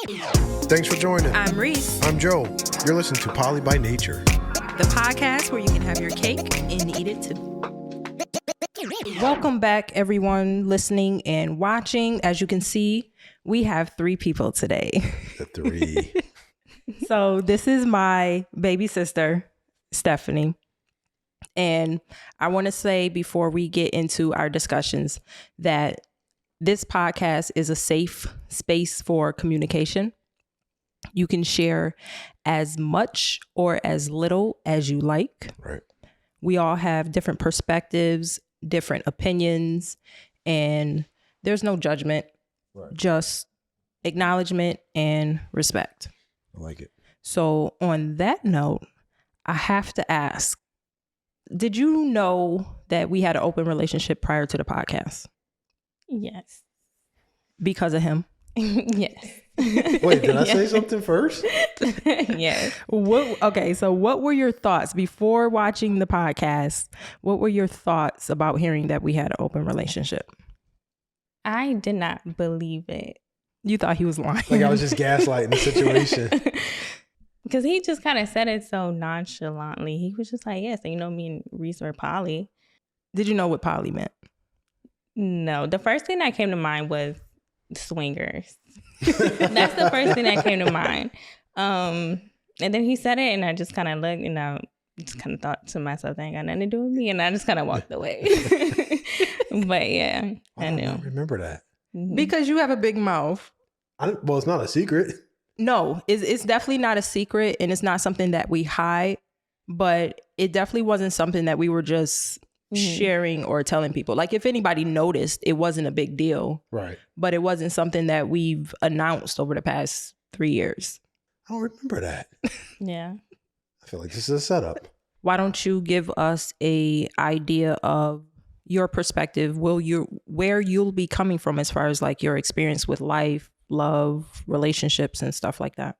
Thanks for joining. I'm Reese. I'm Joe. You're listening to Poly by Nature, the podcast where you can have your cake and eat it too. Welcome back, everyone listening and watching. As you can see, we have 3 people today. The 3. So this is my baby sister, Stephanie. And I want to say before we get into our discussions that this podcast is a safe space for communication. You can share as much or as little as you like. Right. We all have different perspectives, different opinions, and there's no judgment, just acknowledgement and respect. I like it. So on that note, I have to ask, did you know that we had an open relationship prior to the podcast? Yes. Because of him? Yes. Wait, did I say something first? Yes. So what were your thoughts before watching the podcast? What were your thoughts about hearing that we had an open relationship? I did not believe it. You thought he was lying. Like I was just gaslighting the situation. Because he just kind of said it so nonchalantly. He was just like, yes, me and Reese were poly. Did you know what poly meant? No. The first thing that came to mind was swingers. That's the first thing that came to mind. And then he said it and I just kind of looked and I just kind of thought to myself, that ain't got nothing to do with me. And I just kind of walked away. But yeah, I knew. I remember that. Because you have a big mouth. Well, it's not a secret. No, it's definitely not a secret and it's not something that we hide, but it definitely wasn't something that we were just sharing or telling people. Like if anybody noticed, it wasn't a big deal. Right. But it wasn't something that we've announced over the past 3 years. I don't remember that. Yeah. I feel like this is a setup. Why don't you give us a idea of your perspective, where you'll be coming from as far as like your experience with life, love, relationships and stuff like that?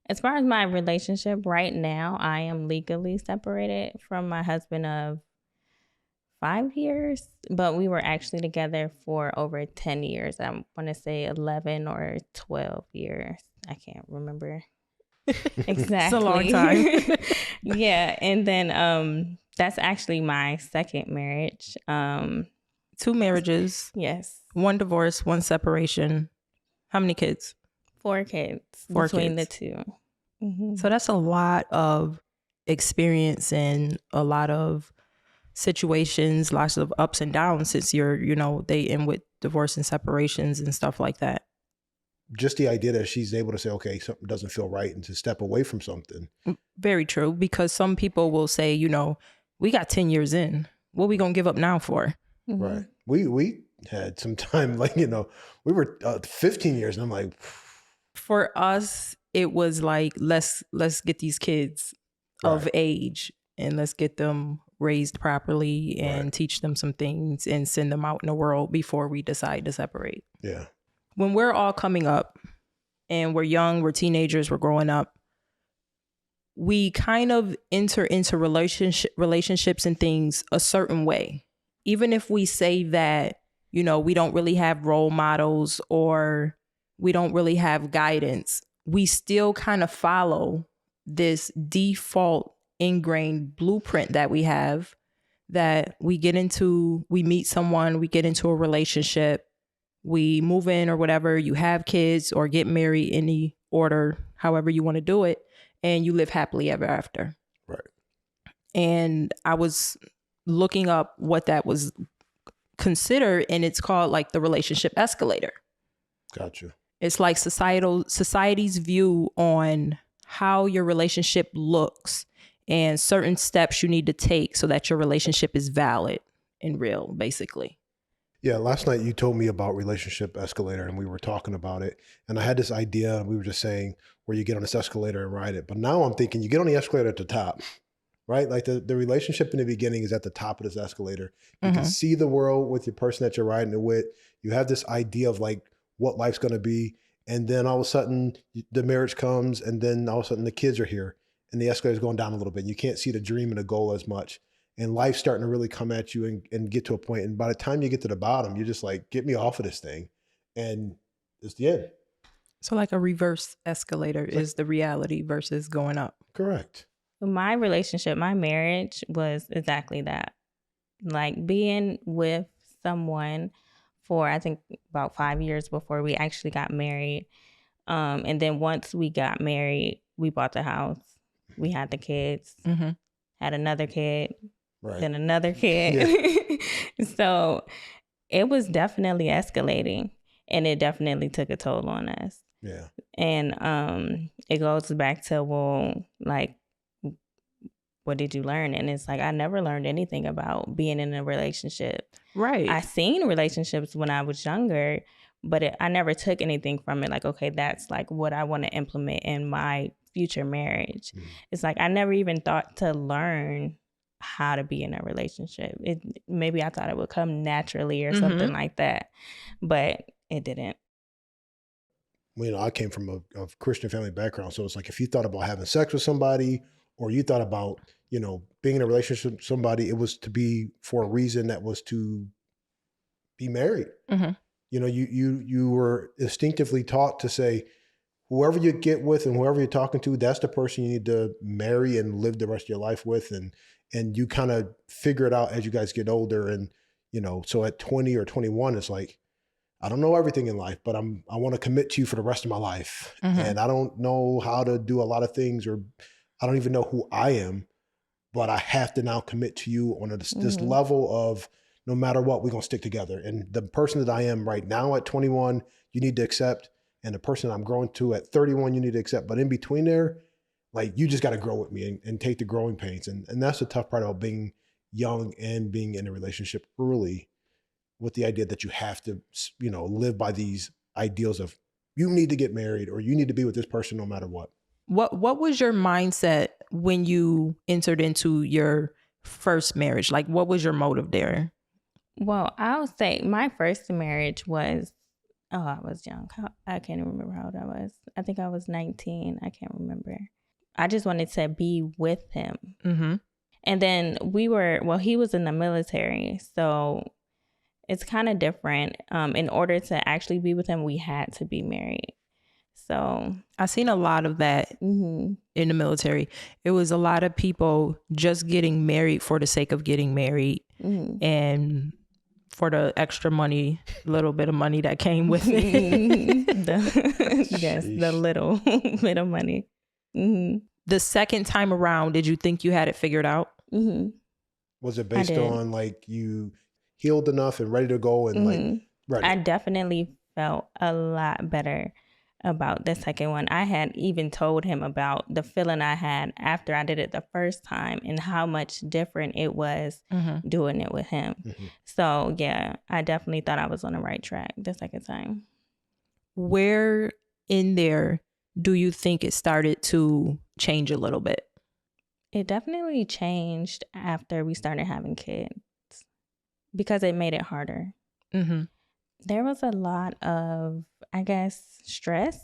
As far as my relationship right now, I am legally separated from my husband of 5 years, but we were actually together for over 10 years. I want to say 11 or 12 years. I can't remember exactly. It's a long time. Yeah. And then that's actually my second marriage. 2 marriages. Yes. 1 divorce, 1 separation. How many kids? 4 kids 4 between kids. the 2. Mm-hmm. So that's a lot of experience and a lot of situations, lots of ups and downs since you're, they end with divorce and separations and stuff like that. Just the idea that she's able to say, okay, something doesn't feel right and to step away from something. Very true. Because some people will say, we got 10 years in. What are we going to give up now for? Mm-hmm. Right. We had some time, we were 15 years and I'm like. For us, it was like, let's get these kids of age and let's get them raised properly and teach them some things and send them out in the world before we decide to separate. Yeah. When we're all coming up and we're young, we're teenagers, we're growing up, we kind of enter into relationships and things a certain way. Even if we say that, we don't really have role models or we don't really have guidance, we still kind of follow this default ingrained blueprint that we have, that we meet someone, we get into a relationship, we move in or whatever, you have kids or get married, any order, however you want to do it, and you live happily ever after. Right. And I was looking up what that was considered, and it's called like the relationship escalator. Gotcha. It's like society's view on how your relationship looks and certain steps you need to take so that your relationship is valid and real, basically. Yeah, last night you told me about relationship escalator and we were talking about it. And I had this idea and we were just saying where you get on this escalator and ride it. But now I'm thinking you get on the escalator at the top, right? Like the relationship in the beginning is at the top of this escalator. You can see the world with your person that you're riding it with. You have this idea of like what life's going to be. And then all of a sudden the marriage comes and then all of a sudden the kids are here and the escalator's going down a little bit. You can't see the dream and the goal as much. And life's starting to really come at you and get to a point. And by the time you get to the bottom, you're just like, get me off of this thing. And it's the end. So like a reverse escalator is the reality versus going up. Correct. My relationship, my marriage was exactly that. Like being with someone for, I think, about 5 years before we actually got married. And then once we got married, we bought the house. We had the kids, had another kid, then another kid. So it was definitely escalating, and it definitely took a toll on us. Yeah. And it goes back to, well, like, what did you learn? And it's like, I never learned anything about being in a relationship. Right. I seen relationships when I was younger, but I never took anything from it. Like, okay, that's like what I want to implement in my future marriage. It's like, I never even thought to learn how to be in a relationship. Maybe I thought it would come naturally or something like that, but it didn't. You know, I came from a Christian family background. So it's like, if you thought about having sex with somebody, or you thought about, you know, being in a relationship with somebody, it was to be for a reason that was to be married. You know, you were instinctively taught to say, whoever you get with and whoever you're talking to, that's the person you need to marry and live the rest of your life with. And you kind of figure it out as you guys get older. And, you know, so at 20 or 21, it's like, I don't know everything in life, but I want to commit to you for the rest of my life. And I don't know how to do a lot of things, or I don't even know who I am, but I have to now commit to you on this level of, no matter what, we're going to stick together. And the person that I am right now at 21, you need to accept. And the person I'm growing to at 31, you need to accept. But in between there, like, you just got to grow with me and take the growing pains. And that's the tough part about being young and being in a relationship early, with the idea that you have to, you know, live by these ideals of, you need to get married or you need to be with this person no matter what. What was your mindset when you entered into your first marriage? Like, what was your motive there? Well, I'll say my first marriage was, I was young. I can't even remember how old I was. I think I was 19. I can't remember. I just wanted to be with him. And then he was in the military. So it's kind of different. In order to actually be with him, we had to be married. So I've seen a lot of that in the military. It was a lot of people just getting married for the sake of getting married, and for the extra money, little bit of money that came with it. the little bit of money. The second time around, did you think you had it figured out? Was it based on like you healed enough and ready to go and like ready? I definitely felt a lot better about the second one. I had even told him about the feeling I had after I did it the first time and how much different it was doing it with him. So yeah, I definitely thought I was on the right track the second time. Where in there do you think it started to change a little bit? It definitely changed after we started having kids, because it made it harder. There was a lot of, I guess, stress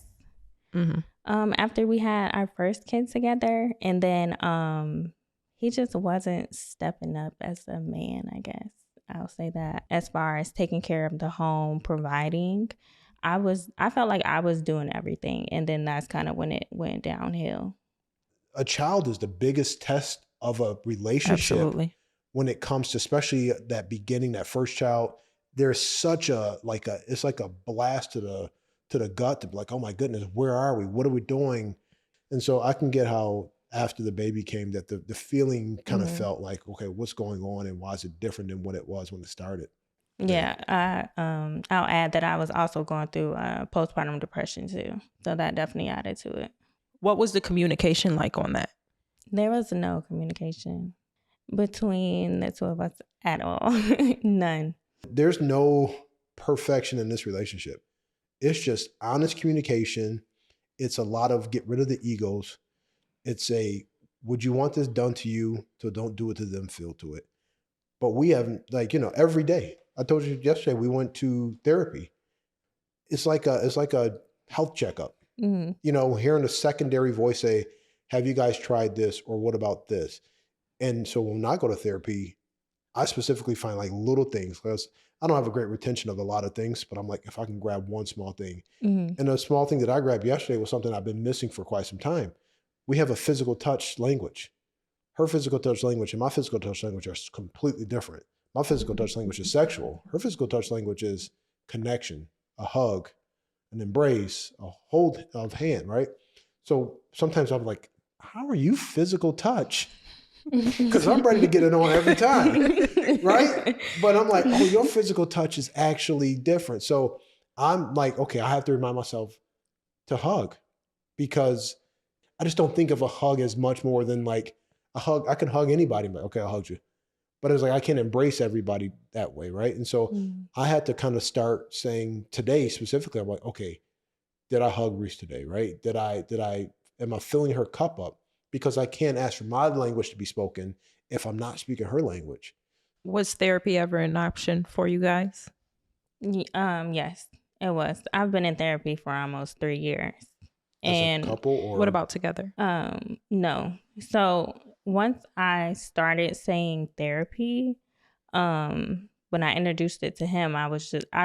after we had our first kids together. And then he just wasn't stepping up as a man, I guess. I'll say that. As far as taking care of the home, providing, I felt like I was doing everything. And then that's kind of when it went downhill. A child is the biggest test of a relationship. Absolutely. When it comes to, especially that beginning, that first child, there's such it's like a blast to the gut to be like, oh my goodness, where are we? What are we doing? And so I can get how after the baby came that the feeling kind of felt like, okay, what's going on and why is it different than what it was when it started? Yeah, I'll add that I was also going through postpartum depression too. So that definitely added to it. What was the communication like on that? There was no communication between the two of us at all. None. There's no perfection in this relationship. It's just honest communication. It's a lot of get rid of the egos. It's would you want this done to you? So don't do it to them, feel to it. But we haven't, every day. I told you yesterday, we went to therapy. It's like a health checkup. Hearing a secondary voice say, have you guys tried this? Or what about this? And so when I go to therapy, I specifically find like little things, because I don't have a great retention of a lot of things, but I'm like, if I can grab one small thing. Mhm. And the small thing that I grabbed yesterday was something I've been missing for quite some time. We have a physical touch language. Her physical touch language and my physical touch language are completely different. My physical touch language is sexual. Her physical touch language is connection, a hug, an embrace, a hold of hand, right? So sometimes I'm like, how are you physical touch? Because I'm ready to get it on every time, right? But I'm like, oh, your physical touch is actually different. So I'm like, okay, I have to remind myself to hug, because I just don't think of a hug as much more than like a hug. I can hug anybody, but okay, I'll hug you. But it's like, I can't embrace everybody that way, right? And so I had to kind of start saying today specifically, I'm like, okay, did I hug Reese today, right? Am I filling her cup up? Because I can't ask for my language to be spoken if I'm not speaking her language. Was therapy ever an option for you guys? Yes, it was. I've been in therapy for almost 3 years. As And a couple, or What about together? no. So once I started saying therapy, when I introduced it to him, I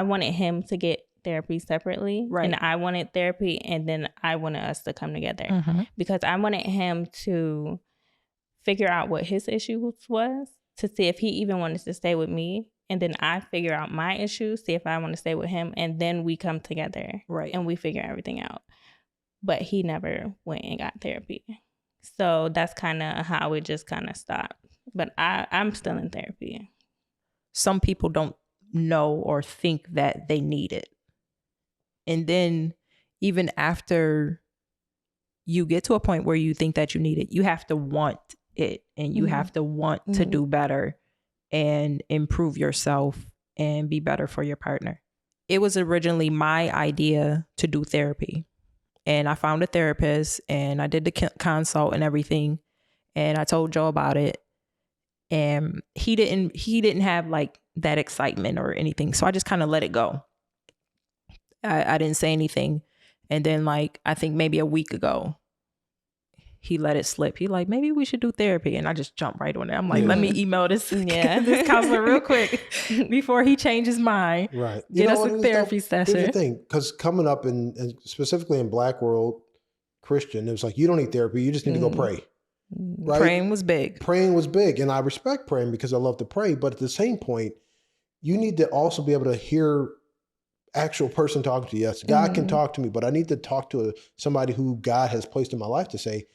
wanted him to get therapy separately. Right. And I wanted therapy, and then I wanted us to come together Mhm. because I wanted him to figure out what his issues was, to see if he even wanted to stay with me. And then I figure out my issues, see if I want to stay with him. And then we come together, Right. and we figure everything out. But he never went and got therapy. So that's kind of how it just kind of stopped. But I'm still in therapy. Some people don't know or think that they need it. And then even after you get to a point where you think that you need it, you have to want it, and you have to want to do better and improve yourself and be better for your partner. It was originally my idea to do therapy. And I found a therapist, and I did the consult and everything. And I told Joe about it, and he didn't have like that excitement or anything. So I just kind of let it go. I didn't say anything. And then like, I think maybe a week ago, he let it slip. He like, maybe we should do therapy. And I just jumped right on it. I'm like, let me email this, this counselor real quick before he changes mind. right. Get us a therapy session. Here's the thing, because coming up and specifically in Black world Christian, it was like, you don't need therapy. You just need to go pray. Right? Praying was big. Praying was big. And I respect praying because I love to pray. But at the same point, you need to also be able to hear actual person talking to you. Yes, God can talk to me, but I need to talk to somebody who God has placed in my life to say,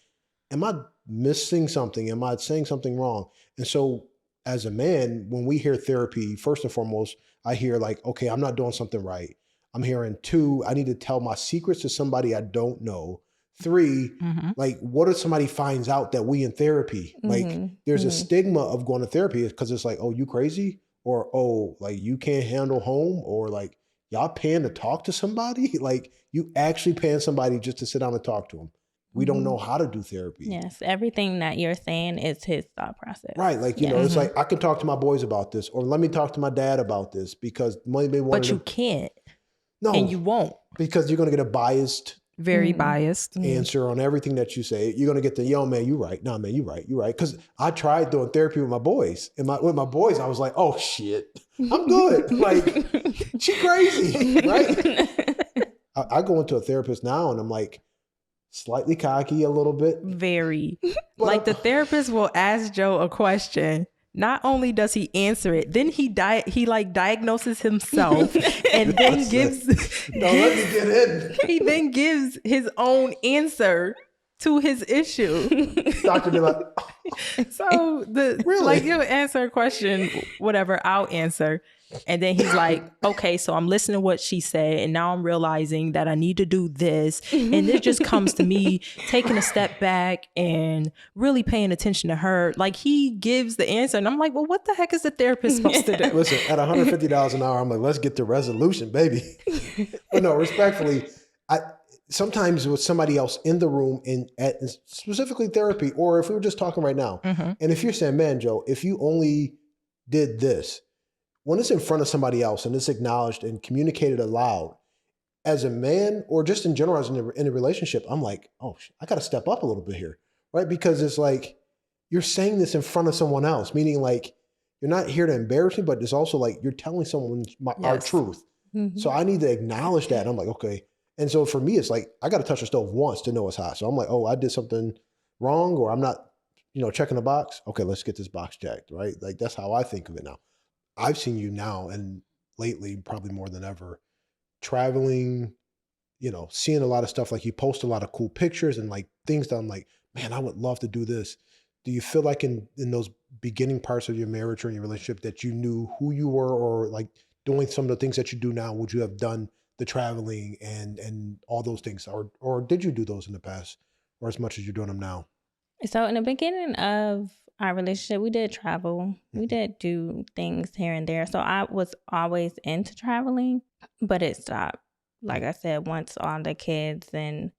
am I missing something? Am I saying something wrong? And so as a man, when we hear therapy, first and foremost, I hear like, okay, I'm not doing something right. I'm hearing 2, I need to tell my secrets to somebody I don't know. 3, like, what if somebody finds out that we in therapy? Like, there's a stigma of going to therapy because it's like, oh, you crazy? Or, oh, like, you can't handle home? Or like, y'all paying to talk to somebody? Like, you actually paying somebody just to sit down and talk to them. We don't know how to do therapy. Yes, everything that you're saying is his thought process. Right. Like, you know, it's like, I can talk to my boys about this, or let me talk to my dad about this, because maybe one But you can't. No. And you won't. Because you're going to get a biased Very biased answer on everything that you say. You're going to get the, yo, man, you right. No, man, you right. You right. Because I tried doing therapy with my boys. And with my boys, I was like, oh, shit, I'm good. Like, she crazy, right? I go into a therapist now and I'm like, slightly cocky a little bit. Very. Like, the therapist will ask Joe a question. Not only does he answer it, then he like diagnoses himself and then gives let me get in. He then gives his own answer to his issue. Doctor be like, so Really? like, you'll answer a question, whatever, I'll answer. And then he's like, okay, so I'm listening to what she said, and now I'm realizing that I need to do this. And it just comes to me taking a step back and really paying attention to her. Like, he gives the answer, and I'm like, well, what the heck is the therapist supposed to do? Listen, at $150 an hour, I'm like, let's get the resolution, baby. But no, respectfully, sometimes with somebody else in the room, at specifically therapy, or if we were just talking right now, and if you're saying, man, Joe, if you only did this, when it's in front of somebody else and it's acknowledged and communicated aloud, as a man, or just in general, as in a relationship, I'm like, oh, I got to step up a little bit here, right? Because it's like, you're saying this in front of someone else, meaning like, you're not here to embarrass me, but it's also like you're telling someone our Yes. truth. So I need to acknowledge that. And I'm like, okay. And so for me, it's like, I got to touch the stove once to know it's hot. So I'm like, oh, I did something wrong, or I'm not, checking a box. Okay, let's get this box checked, right? Like, that's how I think of it now. I've seen you now and lately, probably more than ever, traveling, seeing a lot of stuff. Like, you post a lot of cool pictures and like things that I'm like, man, I would love to do this. Do you feel like in those beginning parts of your marriage or in your relationship that you knew who you were, or like doing some of the things that you do now, would you have done the traveling and all those things, or did you do those in the past, or as much as you're doing them now? So in the beginning of our relationship, we did travel. We did do things here and there. So I was always into traveling, but it stopped. Like I said, once all the kids, and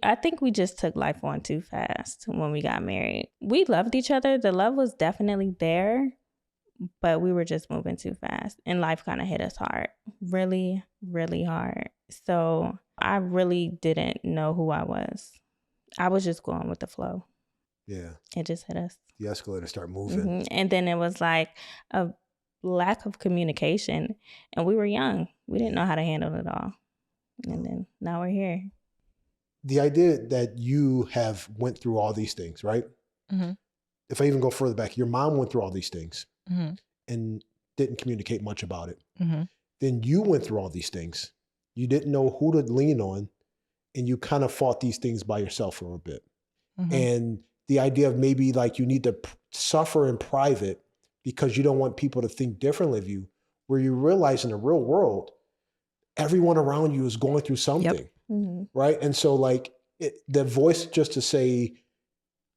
I think we just took life on too fast when we got married. We loved each other. The love was definitely there, but we were just moving too fast, and life kind of hit us hard, really, really hard. So I really didn't know who I was. I was just going with the flow. Yeah. It just hit us. The escalator start moving. And then it was like a lack of communication, and we were young. We didn't know how to handle it all. And then now we're here. The idea that you have went through all these things, right? If I even go further back, your mom went through all these things and didn't communicate much about it. Then you went through all these things. You didn't know who to lean on, and you kind of fought these things by yourself for a bit. And the idea of maybe like you need to suffer in private because you don't want people to think differently of you, where you realize in the real world, everyone around you is going through something, right? And so like the voice just to say,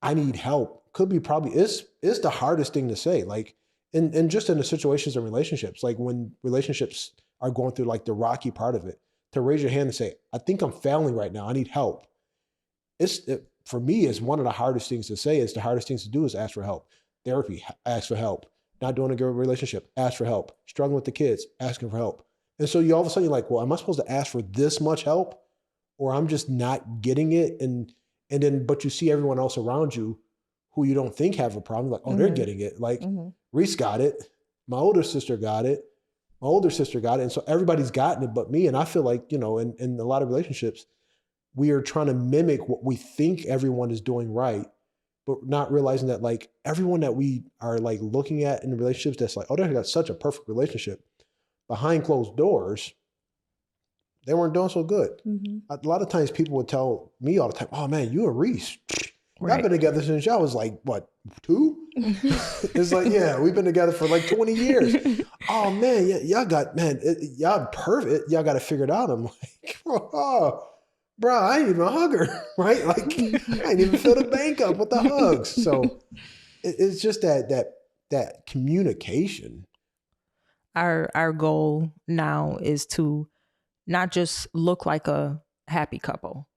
I need help, could be probably is the hardest thing to say. Like, and just in the situations and relationships, like when relationships are going through like the rocky part of it, to raise your hand and say, I think I'm failing right now, I need help. For me, is one of the hardest things to say. It's the hardest things to do is ask for help. Therapy, ask for help. Not doing a good relationship, ask for help. Struggling with the kids, asking for help. And so you all of a sudden you're like, well, am I supposed to ask for this much help, or I'm just not getting it? And then, but you see everyone else around you who you don't think have a problem, like, oh, they're getting it. Like Reese got it. My older sister got it. My older sister got it. And so everybody's gotten it but me. And I feel like, in a lot of relationships, we are trying to mimic what we think everyone is doing right, but not realizing that like everyone that we are like looking at in relationships that's like, oh, they've got such a perfect relationship, behind closed doors, they weren't doing so good. A lot of times people would tell me all the time, oh man, you and Reese, y'all been together since y'all was like, what, 2? It's like, yeah, we've been together for like 20 years. Oh man, y'all got, y'all perfect. Y'all got to figure it out. I'm like, oh, bro, I ain't even hug her, right? Like, I ain't even fill the bank up with the hugs. So it's just that communication. Our goal now is to not just look like a happy couple,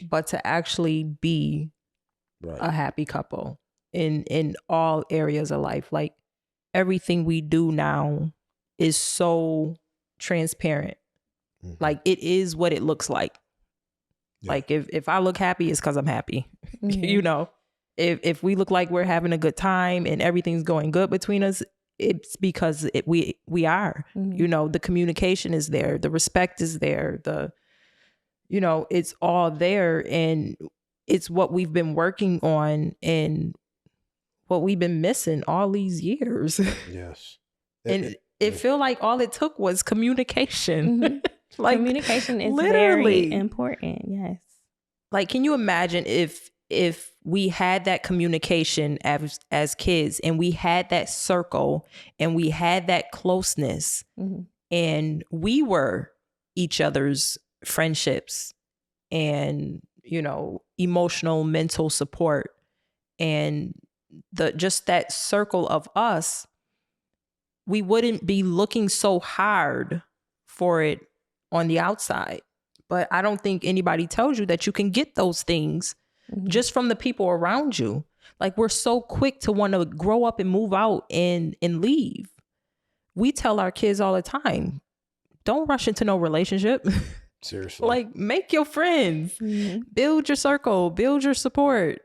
but to actually be a happy couple in all areas of life. Like everything we do now is so transparent. Like it is what it looks like. Yeah. Like if I look happy, it's because I'm happy. If we look like we're having a good time and everything's going good between us, it's because we are. The communication is there, the respect is there, it's all there, and it's what we've been working on and what we've been missing all these years. Yes. And it feel like all it took was communication. Like communication is literally very important. Yes. Like, can you imagine if we had that communication as kids, and we had that circle, and we had that closeness, and we were each other's friendships and, emotional, mental support, and just that circle of us, we wouldn't be looking so hard for it on the outside. But I don't think anybody tells you that you can get those things just from the people around you. Like, we're so quick to want to grow up and move out and leave. We tell our kids all the time, don't rush into no relationship. Seriously. Like, make your friends, build your circle, build your support.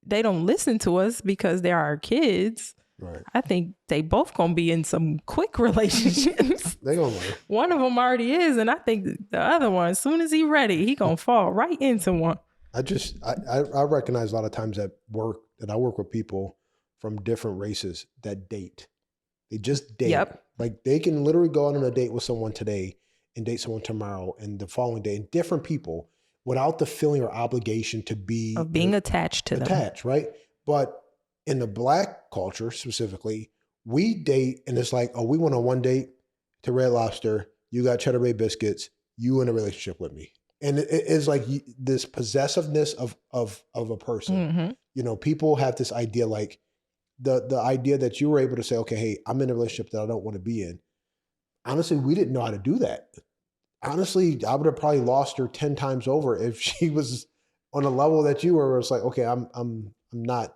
They don't listen to us because they're our kids. Right. I think they both gonna be in some quick relationships. They gonna learn. One of them already is, and I think the other one, as soon as he ready, he gonna fall right into one. I recognize a lot of times at work that I work with people from different races that date. They just date. Yep. Like they can literally go out on a date with someone today and date someone tomorrow and the following day, and different people without the feeling or obligation to be Of being attached to them. attached, right? But in the Black culture specifically, we date and it's like, oh, we went on one date to Red Lobster. You got Cheddar Bay biscuits. You in a relationship with me, and it is like this possessiveness of a person. Mm-hmm. You know, people have this idea like the idea that you were able to say, okay, hey, I'm in a relationship that I don't want to be in. Honestly, we didn't know how to do that. Honestly, I would have probably lost her 10 times over if she was on a level that you were. Where it's like, okay, I'm not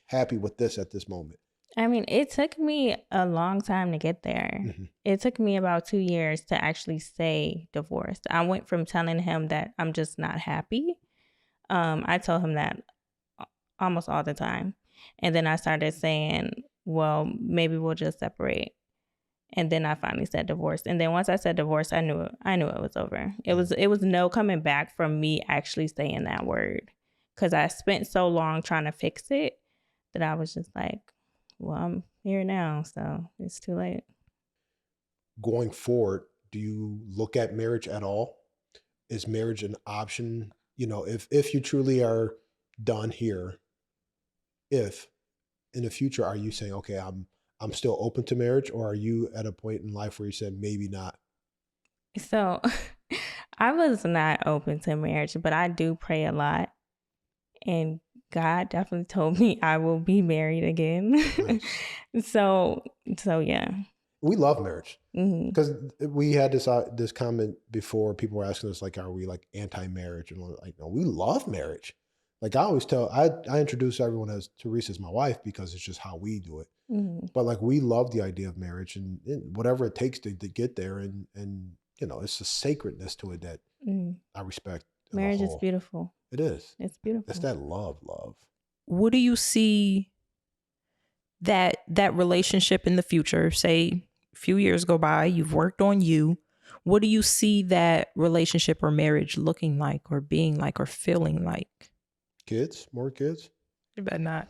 happy with this at this moment. I mean, it took me a long time to get there. Mm-hmm. It took me about 2 years to actually say divorced. I went from telling him that I'm just not happy. I told him that almost all the time. And then I started saying, well, maybe we'll just separate. And then I finally said divorce. And then once I said divorce, I knew it was over. It was no coming back from me actually saying that word. Because I spent so long trying to fix it that I was just like, well, I'm here now, so it's too late. Going forward, do you look at marriage at all? Is marriage an option? You know, if you truly are done here, if in the future are you saying, okay, I'm still open to marriage, or are you at a point in life where you said maybe not? So I was not open to marriage, but I do pray a lot. And God definitely told me I will be married again. Nice. So yeah. We love marriage because Mm-hmm. we had this comment before. People were asking us like, are we like anti-marriage? And we're like, no, we love marriage. Like I always tell, I introduce everyone as Reese as my wife because it's just how we do it. Mm-hmm. But like we love the idea of marriage and whatever it takes to get there, and you know, it's a sacredness to it that I respect. Marriage is beautiful. It is. It's beautiful. It's that love. What do you see that relationship in the future? Say a few years go by, you've worked on you. What do you see that relationship or marriage looking like or being like or feeling like? Kids, more kids. You better not.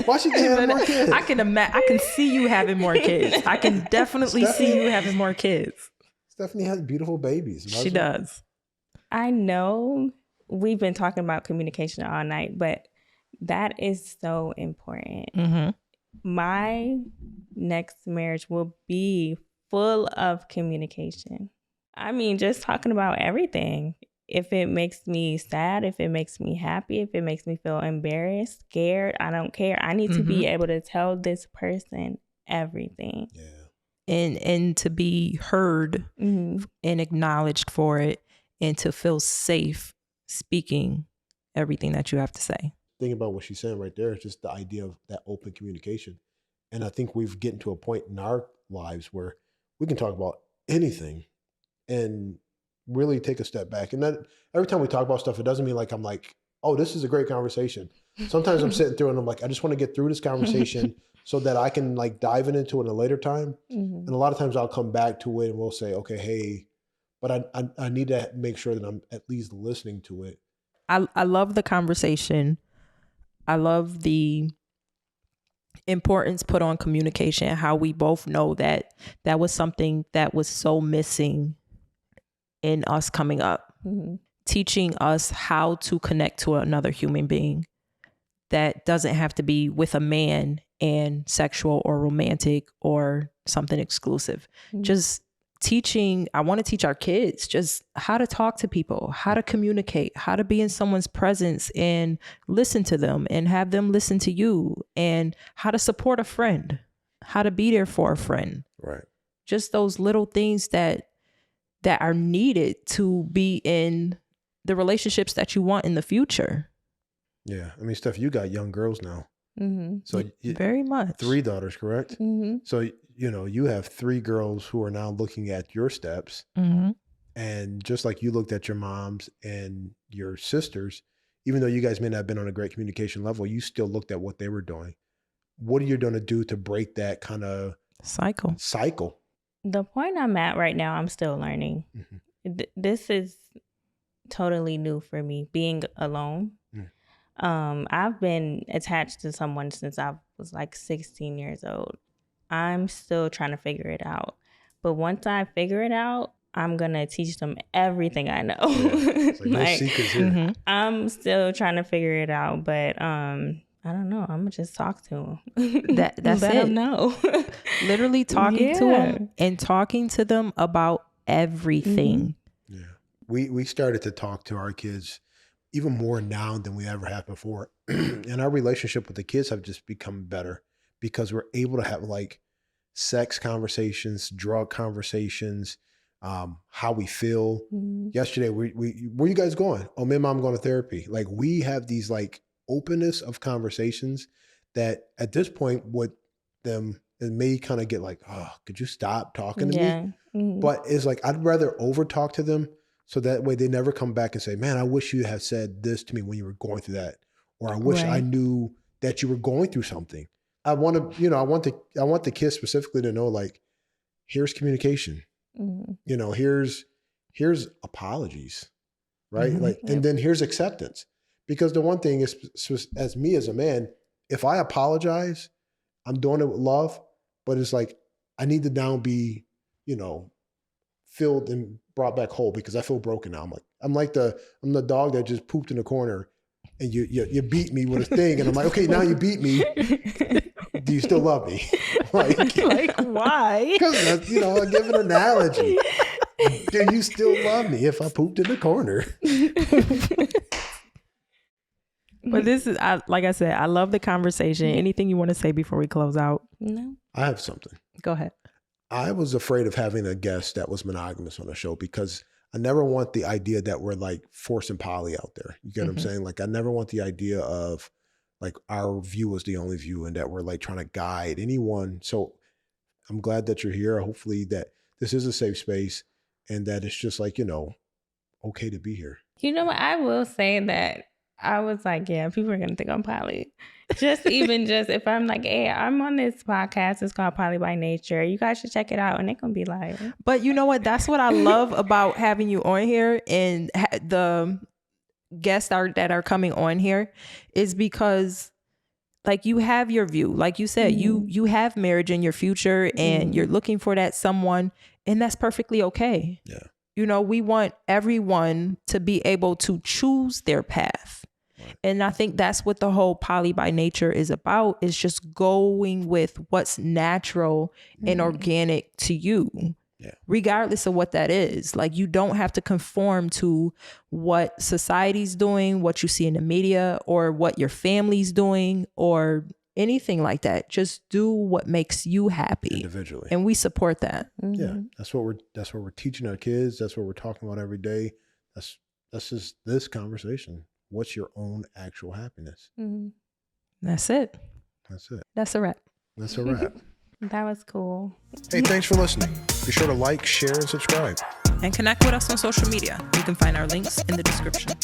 Why should they have more kids? I can see you having more kids. I can definitely see you having more kids. Stephanie has beautiful babies. She does. I know we've been talking about communication all night, but that is so important. Mm-hmm. My next marriage will be full of communication. I mean, just talking about everything. If it makes me sad, if it makes me happy, if it makes me feel embarrassed, scared, I don't care. I need to be able to tell this person everything. Yeah. And to be heard and acknowledged for it, and to feel safe speaking everything that you have to say. Think about what she's saying right there. It's just the idea of that open communication. And I think we've gotten to a point in our lives where we can talk about anything and really take a step back. And then every time we talk about stuff, it doesn't mean like I'm like, oh, this is a great conversation. Sometimes I'm sitting through and I'm like, I just want to get through this conversation so that I can like dive into it in a later time. And a lot of times I'll come back to it and we'll say, okay, hey, but I need to make sure that I'm at least listening to it. I love the conversation. I love the importance put on communication, how we both know that was something that was so missing in us coming up, teaching us how to connect to another human being that doesn't have to be with a man and sexual or romantic or something exclusive. Just teaching, I want to teach our kids just how to talk to people, how to communicate, how to be in someone's presence and listen to them and have them listen to you, and how to support a friend, how to be there for a friend. Right. Just those little things that are needed to be in the relationships that you want in the future. Yeah. I mean, Steph, you got young girls now. So very much. 3 daughters, correct? So, you know, you have 3 girls who are now looking at your steps. And just like you looked at your moms and your sisters, even though you guys may not have been on a great communication level, you still looked at what they were doing. what are you going to do to break that kind of Cycle. The point I'm at right now, I'm still learning. This is totally new for me, being alone. I've been attached to someone since I was like 16 years old. I'm still trying to figure it out. But once I figure it out, I'm going to teach them everything I know. It's like no secrets here. I'm still trying to figure it out, but I don't know. I'm going to just talk to them. That's Let it. them know. Literally talking to them and talking to them about everything. Yeah. We started to talk to our kids even more now than we ever have before. And our relationship with the kids have just become better because we're able to have like sex conversations, drug conversations, how we feel. Yesterday, we where you guys going? Oh, me and mom going to therapy. Like we have these like openness of conversations that at this point would them it may kind of get like, oh, could you stop talking to me? But it's like I'd rather over talk to them so that way they never come back and say, man, I wish you had said this to me when you were going through that, or I wish I knew that you were going through something. I want to, I want the kids specifically to know like, here's communication. Here's apologies, right? Like, and then here's acceptance. Because the one thing is, as me as a man, if I apologize, I'm doing it with love, but it's like, I need to now be, filled and brought back whole because I feel broken now. I'm the dog that just pooped in the corner and you beat me with a thing. And I'm like, okay, now you beat me. Do you still love me? like why? Because, I give an analogy. Do you still love me if I pooped in the corner? But this is, like I said, I love the conversation. Anything you want to say before we close out? No. I have something. Go ahead. I was afraid of having a guest that was monogamous on the show because I never want the idea that we're like forcing poly out there. You get what I'm saying? Like I never want the idea of like our view is the only view and that we're like trying to guide anyone. So I'm glad that you're here. Hopefully that this is a safe space and that it's just like, okay to be here. You know what? I will say that I was like, yeah, people are going to think I'm poly. Just if I'm like, hey, I'm on this podcast. It's called Poly by Nature. You guys should check it out. And they're going to be like. But you know what? That's what I love about having you on here and the guests that are coming on here is because like you have your view. Like you said, you have marriage in your future and you're looking for that someone and that's perfectly okay. Yeah. We want everyone to be able to choose their path. And I think that's what the whole Poly by Nature is about, is just going with what's natural and organic to you, regardless of what that is. Like you don't have to conform to what society's doing, what you see in the media, or what your family's doing, or anything like that. Just do what makes you happy individually. And we support that. Yeah. That's what we're teaching our kids. That's what we're talking about every day. That's just this conversation. What's your own actual happiness? That's it. That's a wrap. That was cool. Hey, thanks for listening. Be sure to like, share, and subscribe. And connect with us on social media. You can find our links in the description.